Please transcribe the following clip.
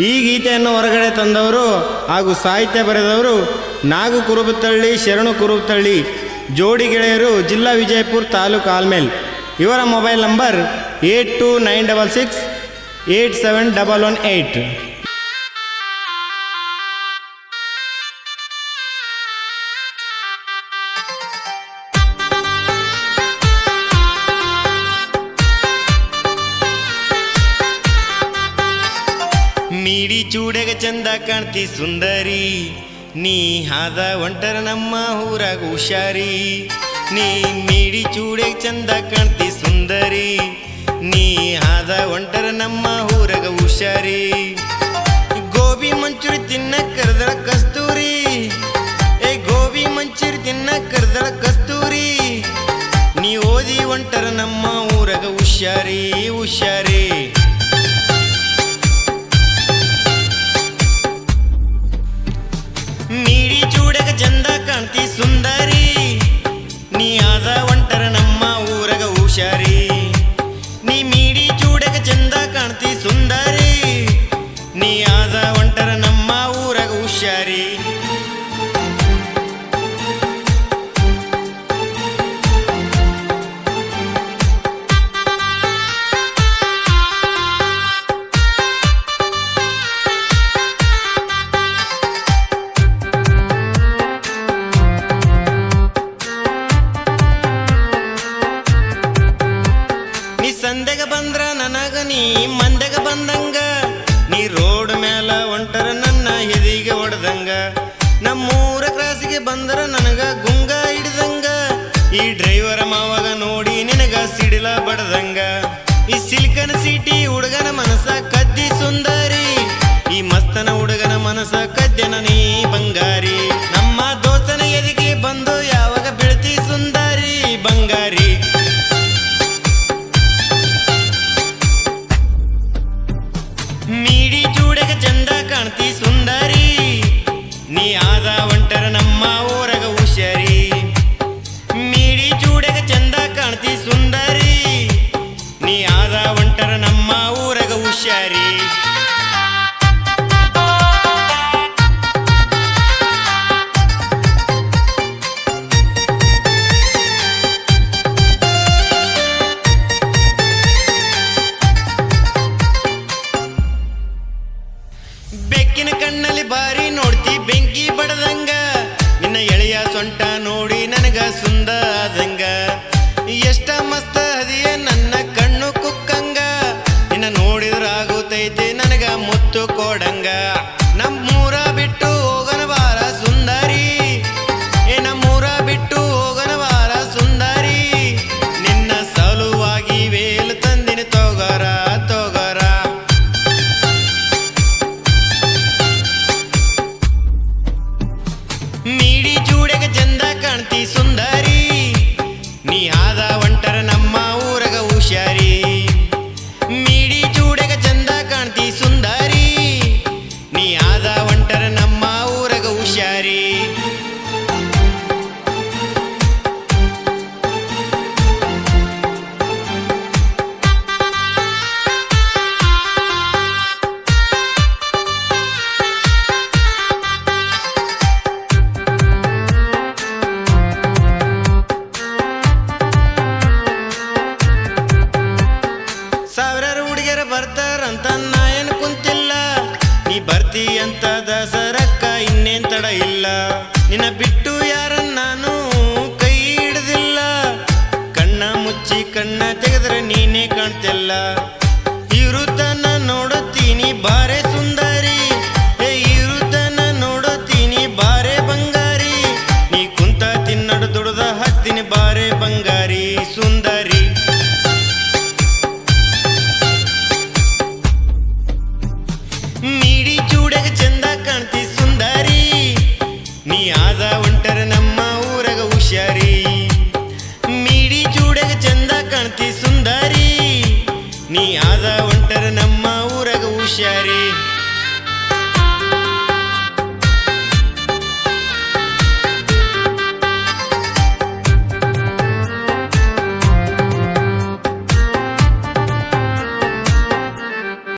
ಈ ಗೀತೆಯನ್ನು ಹೊರಗಡೆ ತಂದವರು ಹಾಗೂ ಸಾಹಿತ್ಯ ಬರೆದವರು ನಾಗು ಕುರುಬತಳ್ಳಿ, ಶರಣು ಕುರುಬತಳ್ಳಿ, ಜೋಡಿ ಗೆಳೆಯರು, ಜಿಲ್ಲಾ ವಿಜಯಪುರ, ತಾಲೂಕು ಆಲ್ಮೇಲ್. ಇವರ ಮೊಬೈಲ್ ನಂಬರ್ 8296687118. ಮೀಡಿ ಚೂಡೆಗ ಚಂದ ಕಾಣ್ತಿ ಸುಂದರಿ, ನೀ ಹಾದ ಒಂಟರ ನಮ್ಮ ಊರಾಗ ಹುಷಾರಿ. ನೀ ಮೀಡಿ ಚೂಡೆಗ ಚಂದ ಕಾಣ್ತಿ ಸುಂದರಿ, ನೀ ಹಾದ ಒಂಟರ ನಮ್ಮ ಊರಾಗ ಹುಷಾರಿ. ಗೋಬಿ ಮಂಚೂರಿ ತಿನ್ನ ಕರ್ದಳ ಕಸ್ತೂರಿ, ಗೋಬಿ ಮಂಚೂರಿ ತಿನ್ನ ಕರ್ದಳ ಕಸ್ತೂರಿ. ನೀ ಓದಿ ಒಂಟರ ನಮ್ಮ ಊರಾಗ ಹುಷಾರಿ ಹುಷಾರಿ. ಮೀಡಿ ಚೂಡಗ ಚಂದ ಕಾಣ್ತಿ ಸುಂದರಿ, ನೀ ಆದ ಒಂಟರ ನಮ್ಮ ಊರಗ ಹುಷಾರಿ. ನೀ ಮೀಡಿ ಚೂಡಗ ಚಂದ ಕಾಣ್ತಿ ಸುಂದರಿ, ನೀ ಆದ ಒಂಟರ ನಮ್ಮ ಊರಗ ಹುಷಾರಿ. ಸಂದೆಗ ಬಂದ್ರ ನನಗ ನೀ ಮಂದೆಗ ಬಂದಂಗ, ನೀ ರೋಡ್ ಮ್ಯಾಲ ಒಂಟರ ನನ್ನ ಎದಿಗೆ ಹೊಡೆದಂಗ. ನಮ್ಮೂರ ಕ್ರಾಸಿಗೆ ಬಂದ್ರ ನನಗ ಗುಂಗ ಹಿಡ್ದಂಗ, ಈ ಡ್ರೈವರ ಮಾವಾಗ ನೋಡಿ ನಿನಗ ಸಿಡಿಲ ಬಡದಂಗ. ಈ ಸಿಲ್ಕನ ಸೀಟಿ ಹುಡುಗನ ಮನಸ ಕದ್ದಿ ಸುಂದರಿ, ಈ ಮಸ್ತನ ಹುಡುಗನ ಮನಸ ಕದ್ದೆನ ನೀ ಬಂಗಾರಿ. ನಮ್ಮ ದೋಸ್ತನ ಎದಿಗೆ ಬಂದು ಯಾವಾಗ ಬೀಳ್ತಿ ಸುಂದರಿ ಬಂಗಾರಿ. ಮೀಡಿ ಚೂಡಗ ಚಂದ ಕಾಣ್ತಿ ಸುಂದರಿ, ನೀ ಆದ ಒಂಟರ ನಮ್ಮ ಊರಗ ಹುಷಾರಿ. ಮೀಡಿ ಚೂಡಗ ಚಂದ ಕಾಣ್ತಿ ಸುಂದರಿ, ನೀ ಆದ ಒಂಟರ ನಮ್ಮ ಊರಗ ಹುಷಾರಿ. ಬೆಕ್ಕಿನ ಕಣ್ಣಲ್ಲಿ ಬಾರಿ ನೋಡ್ತಿ ಬೆಂಕಿ ಬಡದಂಗ, ನಿನ್ನ ಎಳೆಯ ಸೊಂಟ ನೋಡಿ ನನಗ ಸುಂದ ಆದಂಗ. ಎಷ್ಟ ಮಸ್ತ ಹದಿಯ ನನ್ನ ಕಣ್ಣು ಕುಕ್ಕಂಗ, ನಿನ್ನ ನೋಡಿದ್ರಾಗುತ್ತೈತೆ ನನಗ ಮುತ್ತು ಕೊಡಂಗ. ನಮ್ಮೂರ ಬಿಟ್ಟು ಹೋಗನ ಬಾರ ಸುಂದರಿ, ನಮ್ಮೂರ ಬಿಟ್ಟು ಹೋಗನ ಬಾರ ಸುಂದರಿ. ನಿನ್ನ ಸಲುವಾಗಿ ವೇಲು ತಂದಿನ ತೋಗರ ತೋಗರ. ಮೀಡಿ ಚೂಡೆಗ ಚಂದ ಕಾಣ್ತಿ ಸುಂದರಿ, ನೀ ಆದ ಒಂಟರ ನಮ್ಮ ಊರಗ ಹುಷಾರಿ. ಮೀಡಿ ಚೂಡೆಗ ಚಂದ ಕಾಣ್ತಿ ಸುಂದರಿ, ನೀ ಆದ ಒಂಟರ ನಮ್ಮ ಊರಗ ಹುಷಾರಿ. ಸಾವಿರಾರು ಹುಡುಗಿಯರ ಬರ್ತಾರಂತ ನಾ ಏನು ಕುಂತಿಲ್ಲ, ನೀ ಬರ್ತಿ ಅಂತ ದಸರಕ್ಕ ಇನ್ನೇನ್ ತಡ ಇಲ್ಲ. ನಿನ್ನ ಬಿಟ್ಟು ಯಾರನ್ನ ನಾನು ಕೈ ಹಿಡ್ದಿಲ್ಲ, ಕಣ್ಣ ಮುಚ್ಚಿ ಕಣ್ಣ ತೆಗೆದ್ರೆ ನೀನೇ ಕಾಣ್ತಿಲ್ಲ. ಇರುತ್ತನ ನೋಡುತ್ತೀನಿ ಬಾರೆ ಸುಂದರಿ, ಇರುತ್ತನ ನೋಡುತ್ತೀನಿ ಬಾರೆ ಬಂಗಾರಿ. ನೀ ಕುಂತ ತಿನ್ನಡು ದುಡ್ದ ಹತ್ತೀನಿ ಬಾರೆ ಬಂಗಾರಿ ಸುಂದರಿ. ಮೀಡಿ ಚೂಡಗ ಚಂದ ಕಾಣ್ತಿ ಸುಂದರಿ, ನೀ ಆದ ಒಂಟರ ನಮ್ಮ ಊರಗ ಹುಷಾರಿ. ಮೀಡಿ ಚೂಡಗ ಚಂದ ಕಾಣ್ತಿ ಸುಂದರಿ, ನೀ ಆದ